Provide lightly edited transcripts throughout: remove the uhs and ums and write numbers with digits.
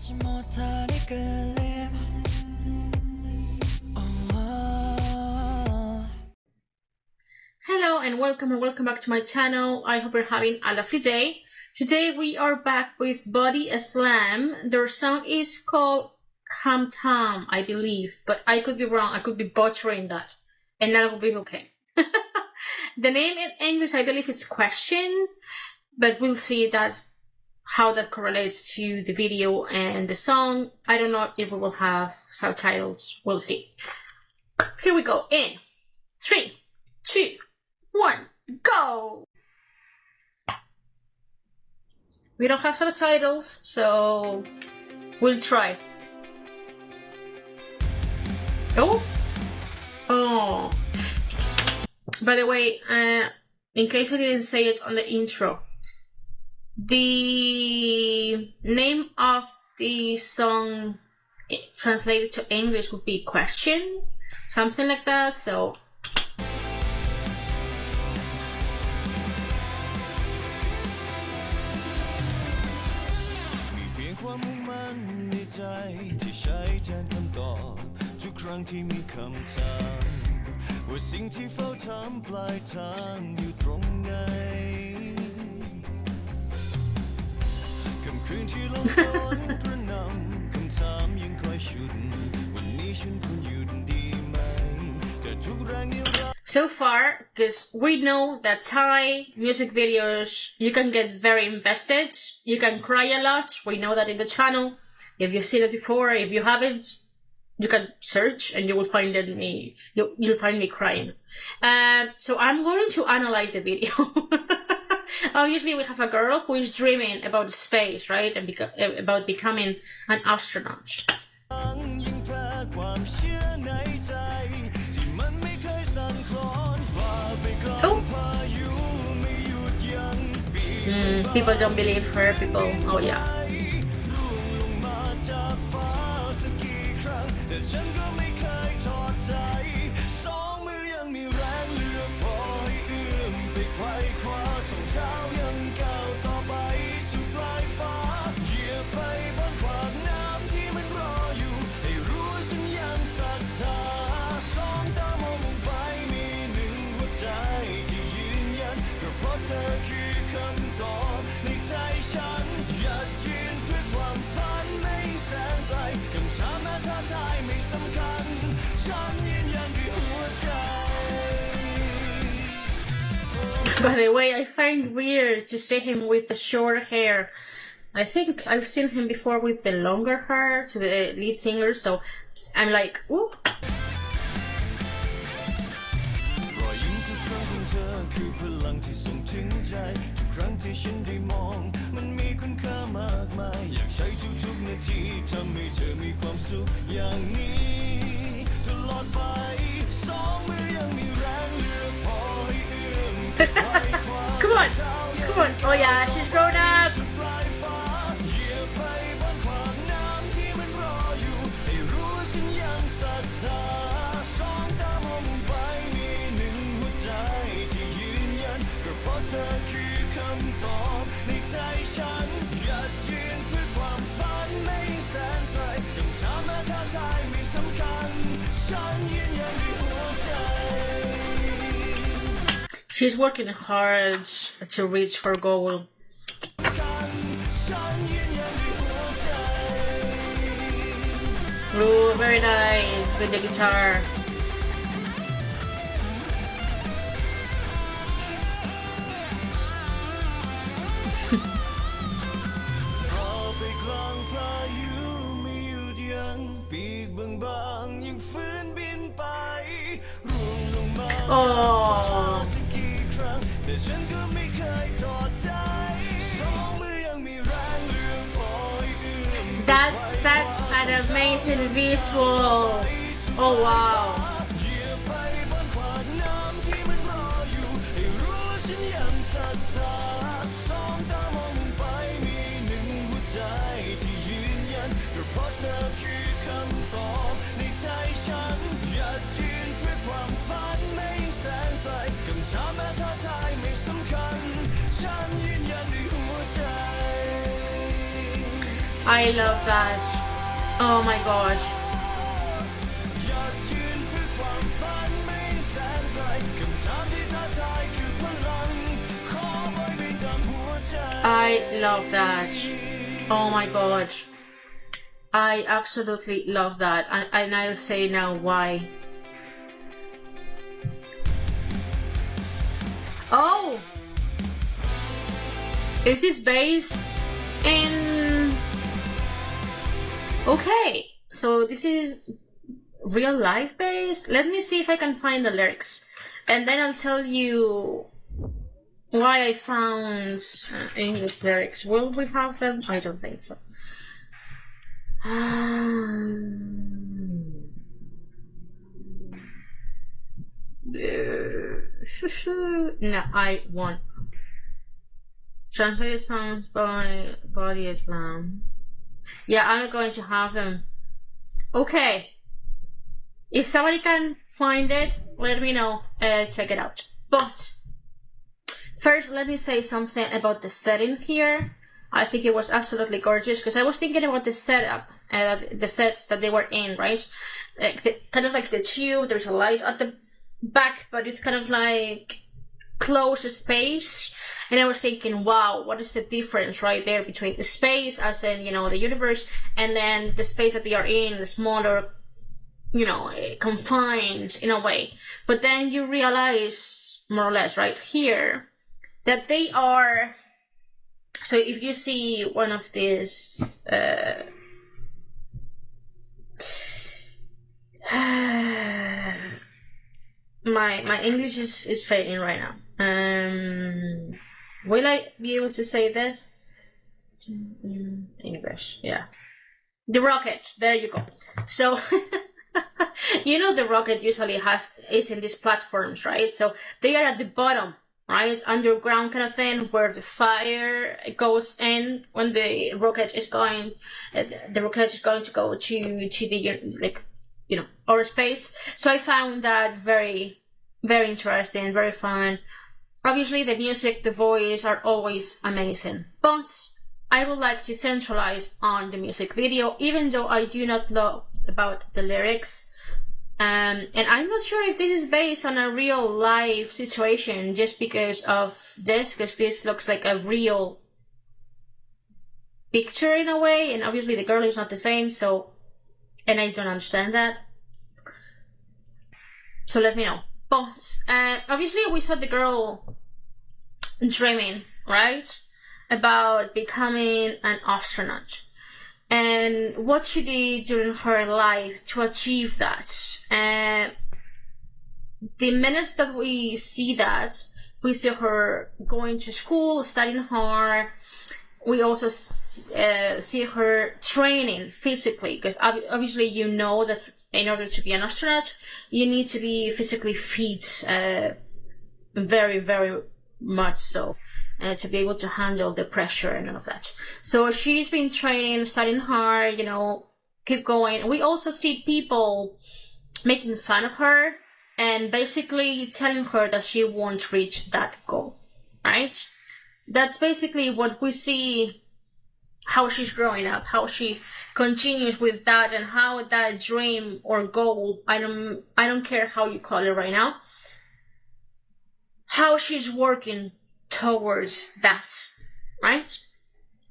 Hello and welcome back to my channel. I hope you're having a lovely day. Today we are back with BodySlam. Their song is called Cam Tam, I believe, but I could be wrong. I could be butchering that, and that will be okay. The name in English, I believe, is Question, but we'll see that how that correlates to the video and the song. I don't know if we will have subtitles. We'll see. Here we go. In 3, 2, 1, go! We don't have subtitles, so we'll try. Oh. By the way, in case I didn't say it on the intro, the name of the song translated to English would be Question, something like that. So so far, because we know that Thai music videos, you can get very invested, you can cry a lot. We know that in the channel. If you've seen it before, if you haven't, you can search and you will find me. You'll find me crying. So I'm going to analyze the video. Obviously, we have a girl who is dreaming about space, right, and about becoming an astronaut. People don't believe her. Oh yeah. By the way, I find weird to see him with the short hair. I think I've seen him before with the longer hair to the lead singer, so I'm like, ooh. Come on. Oh yeah, she's grown up. She's working hard to reach her goal. Oh, very nice with the guitar. Oh. That's such an amazing visual. Oh wow. I love that. Oh my gosh. I love that. Oh my god. I absolutely love that. And I'll say now why. Oh! Is this based in... Okay, so this is real life based. Let me see if I can find the lyrics. And then I'll tell you why I found English lyrics. Will we have them? I don't think so. No, I won't. Translated songs by BodySlam. Yeah, I'm not going to have them. Okay. If somebody can find it, let me know. Check it out. But first, let me say something about the setting here. I think it was absolutely gorgeous because I was thinking about the setup, the sets that they were in, right? Kind of like the tube. There's a light at the back, but it's kind of like closed space. And I was thinking, wow, what is the difference right there between the space, as in, you know, the universe, and then the space that they are in, the smaller, you know, confined in a way. But then you realize, more or less, right here, that they are... So if you see one of these... my English is fading right now. Will I be able to say this? English, yeah. The rocket, there you go. So, you know the rocket usually is in these platforms, right? So they are at the bottom, right? Underground kind of thing, where the fire goes in when the rocket is going to go to the, like, you know, outer space. So I found that very, very interesting, very fun. Obviously, the music, the voice are always amazing. But I would like to centralize on the music video, even though I do not know about the lyrics. And I'm not sure if this is based on a real life situation, just because of this, because this looks like a real picture in a way, and obviously the girl is not the same, so, and I don't understand that. So let me know. But obviously we saw the girl dreaming, right, about becoming an astronaut, and what she did during her life to achieve that. The minutes that we see that, we see her going to school, studying hard. We also see her training physically, because obviously you know that in order to be an astronaut, you need to be physically fit, very, very much so, to be able to handle the pressure and all of that. So she's been training, studying hard, you know, keep going. We also see people making fun of her and basically telling her that she won't reach that goal, right? That's basically what we see, how she's growing up, how she continues with that, and how that dream or goal, I don't care how you call it right now, how she's working towards that, right?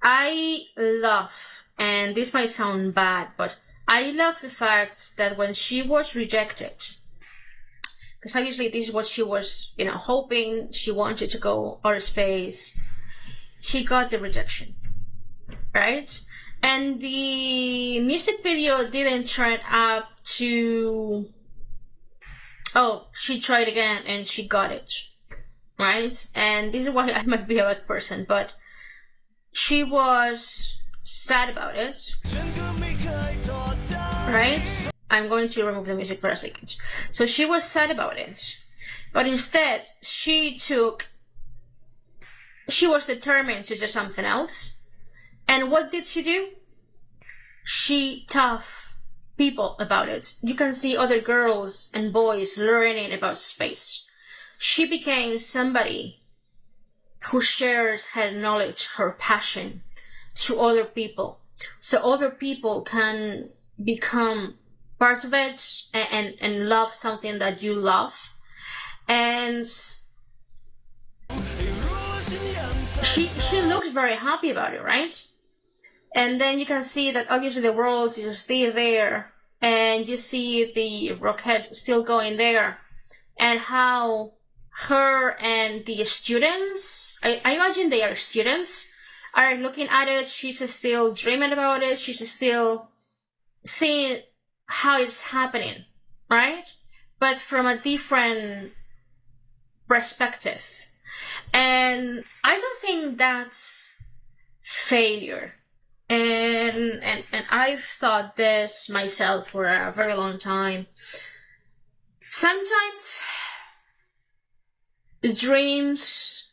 I love, and this might sound bad, but I love the fact that when she was rejected, because obviously this is what she was, you know, hoping, she wanted to go outer space, she got the rejection, right? And the music video didn't turn up to, oh, she tried again and she got it, right? And this is why I might be a bad person, but she was sad about it, right? I'm going to remove the music for a second. So she was sad about it, but instead she was determined to do something else. And what did she do? She taught people about it. You can see other girls and boys learning about space. She became somebody who shares her knowledge, her passion to other people. so other people can become part of it and love something that you love. And she looks very happy about it, right? And then you can see that obviously the world is still there, and you see the rocket still going there, and how her and the students, I imagine they are students, are looking at it. She's still dreaming about it. She's still seeing how it's happening, right? But from a different perspective. And I don't think that's failure. And I've thought this myself for a very long time. Sometimes dreams,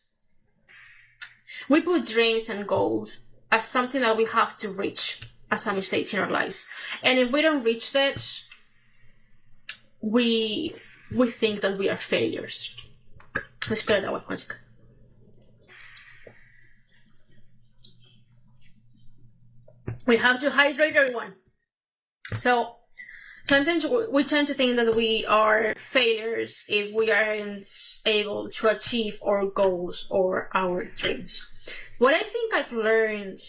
we put dreams and goals as something that we have to reach at some stage in our lives. And if we don't reach that, we think that we are failures. Let's put it that way. One second. We have to hydrate, everyone. So sometimes we tend to think that we are failures if we aren't able to achieve our goals or our dreams. What I think I've learned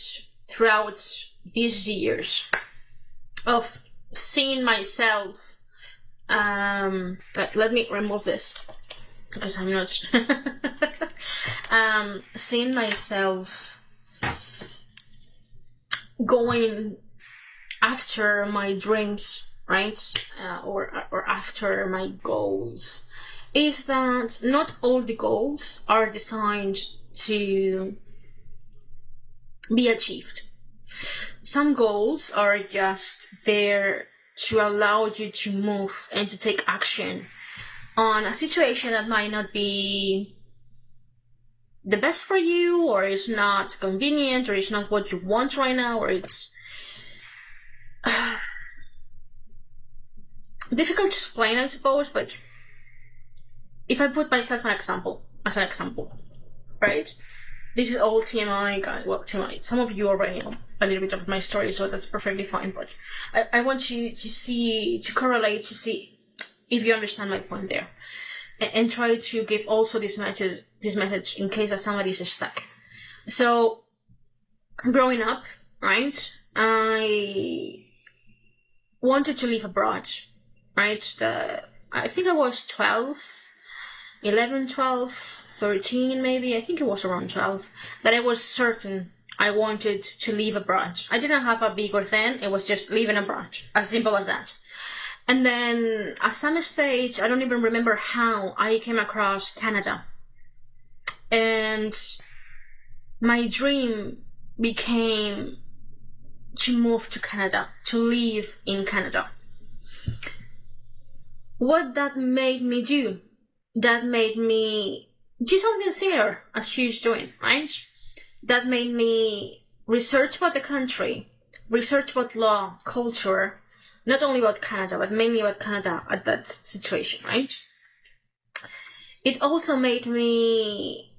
throughout these years of seeing myself, let me remove this because I'm not seeing myself going after my dreams, right? Or after my goals, is that not all the goals are designed to be achieved. Some goals are just there to allow you to move and to take action on a situation that might not be the best for you, or is not convenient, or it's not what you want right now, or it's difficult to explain, I suppose. But if I put myself as an example, right? This is all TMI, guys. Well, TMI. Some of you already know a little bit of my story, so that's perfectly fine. But I want you to see, to correlate, to see if you understand my point there, and try to give also this message in case that somebody is stuck. So, growing up, right, I wanted to live abroad, right? I think I was 11, 12, 13 maybe. I think it was around 12 that I was certain I wanted to live abroad. I didn't have a big or thin. It was just living abroad, as simple as that. And then at some stage, I don't even remember how, I came across Canada. And my dream became to move to Canada, to live in Canada. What that made me do? That made me do something similar as she's doing, right? That made me research about the country, research about law, culture, not only about Canada, but mainly about Canada at that situation, right? It also made me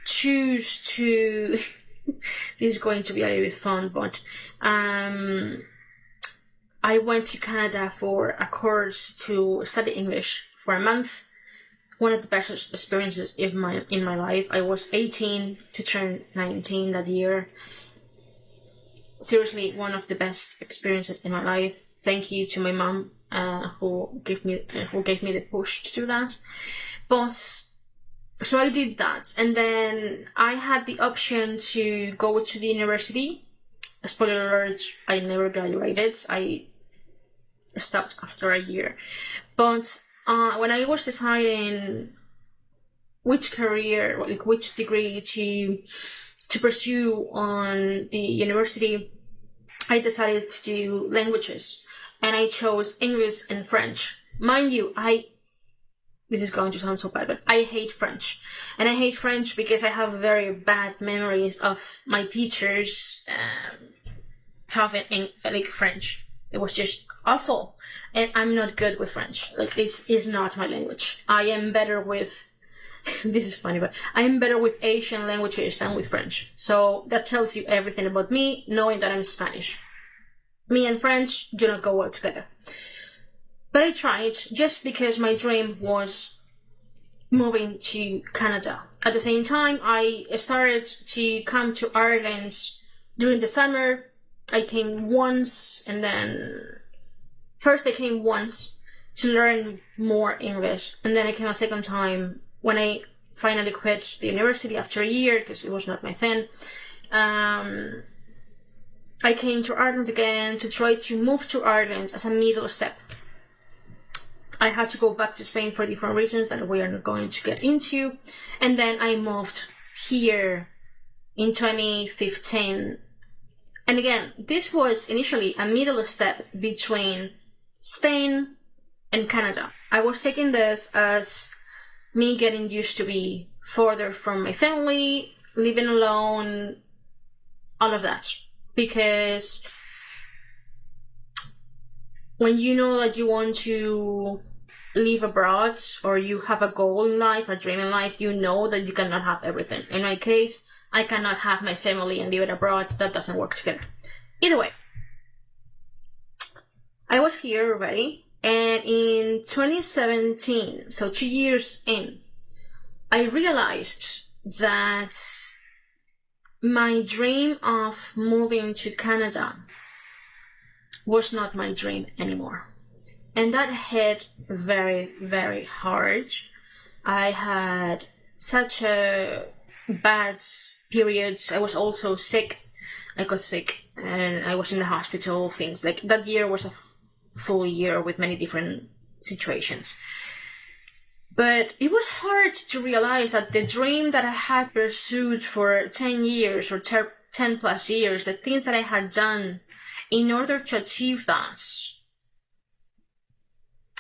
choose to this is going to be a little bit fun, but I went to Canada for a course to study English for a month. One of the best experiences in my life. I was 18 to turn 19 that year. Seriously, one of the best experiences in my life. Thank you to my mom, who gave me the push to do that. But so I did that, and then I had the option to go to the university. Spoiler alert: I never graduated. I stopped after a year. But when I was deciding which career, like which degree to pursue on the university, I decided to do languages, and I chose English and French. Mind you, this is going to sound so bad, but I hate French. And I hate French because I have very bad memories of my teachers talking like French. It was just awful. And I'm not good with French. Like, this is not my language. I am better with This is funny, but I'm better with Asian languages than with French. So that tells you everything about me, knowing that I'm Spanish. Me and French do not go well together. But I tried just because my dream was moving to Canada. At the same time, I started to come to Ireland during the summer. I came once, and then first I came once to learn more English, and then I came a second time when I finally quit the university after a year because it was not my thing. I came to Ireland again to try to move to Ireland as a middle step. I had to go back to Spain for different reasons that we are not going to get into. And then I moved here in 2015. And again, this was initially a middle step between Spain and Canada. I was taking this as me getting used to be further from my family, living alone, all of that. Because when you know that you want to live abroad, or you have a goal in life, a dream in life, you know that you cannot have everything. In my case, I cannot have my family and live it abroad. That doesn't work together. Either way, I was here already, and in 2017, so 2 years in, I realized that my dream of moving to Canada was not my dream anymore. And that hit very, very hard. I had such a bad period. I was also sick. I got sick and I was in the hospital, things like that. Year was a full year with many different situations. But it was hard to realize that the dream that I had pursued for 10 years or 10 plus years, the things that I had done in order to achieve that,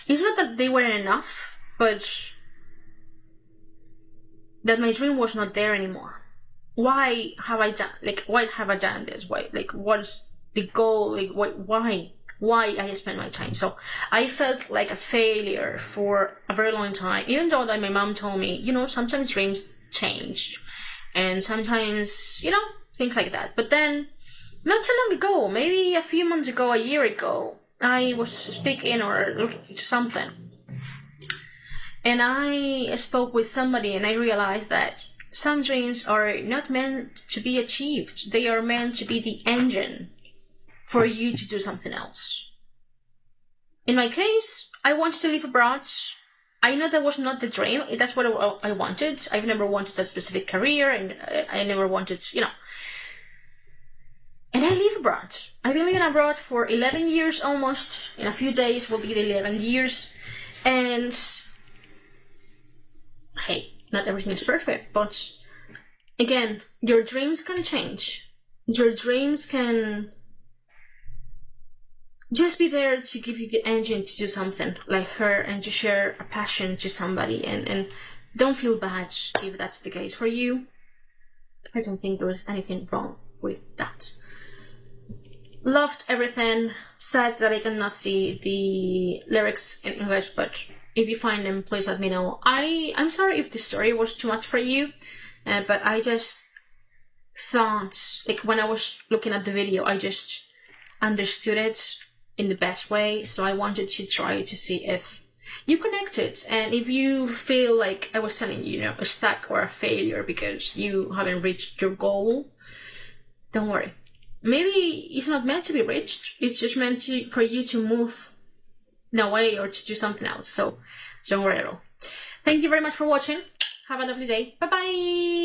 it's not that they weren't enough, but that my dream was not there anymore. Why have I done this? What's the goal? Why I spend my time? So I felt like a failure for a very long time, even though my mom told me, sometimes dreams change, and sometimes, things like that. But then, not too long ago, maybe a few months ago, a year ago, I was speaking or looking into something, and I spoke with somebody, and I realized that some dreams are not meant to be achieved. They are meant to be the engine for you to do something else. In my case, I wanted to live abroad. I know that was not the dream. That's what I wanted. I've never wanted a specific career, and I never wanted, And I live abroad. I've been living abroad for 11 years almost. In a few days will be the 11 years. And hey, not everything is perfect, but again, your dreams can change. Your dreams can just be there to give you the engine to do something like her and to share a passion to somebody. And don't feel bad if that's the case for you. I don't think there is anything wrong with that. Loved everything. Sad that I cannot see the lyrics in English, but if you find them, please let me know. I'm sorry if the story was too much for you, but I just thought, when I was looking at the video, I just understood it in the best way. So I wanted to try to see if you connected, and if you feel like I was telling you, a stuck or a failure because you haven't reached your goal, don't worry. Maybe it's not meant to be reached. It's just meant for you to move in a way or to do something else. So don't worry at all. Thank you very much for watching. Have a lovely day. Bye-bye.